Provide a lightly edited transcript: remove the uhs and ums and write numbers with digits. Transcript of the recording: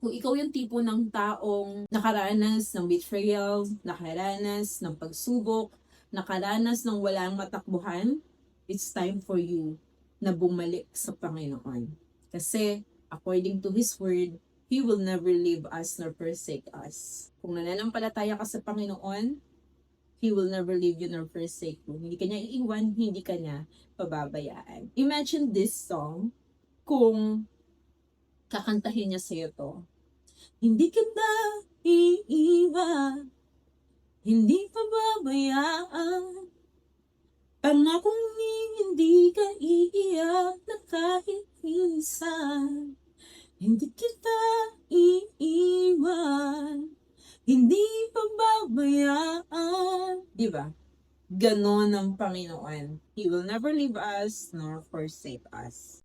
Kung ikaw yung tipo ng taong nakaranas ng betrayal, nakaranas ng pagsubok, nakaranas ng walang matakbuhan, it's time for you na bumalik sa Panginoon. Kasi, according to His Word, He will never leave us nor forsake us. Kung nananampalataya ka sa Panginoon, He will never leave you nor forsake you. Hindi ka niya iiwan, hindi ka niya pababayaan. Imagine this song kung kakantahin niya sa'yo to. Hindi kita iiwan, hindi pababayaan. Pangakong hindi ka iiyak na kahit minsan. Hindi kita iiwan, hindi pababayaan. Diba? Ganon ang Panginoon. He will never leave us nor forsake us.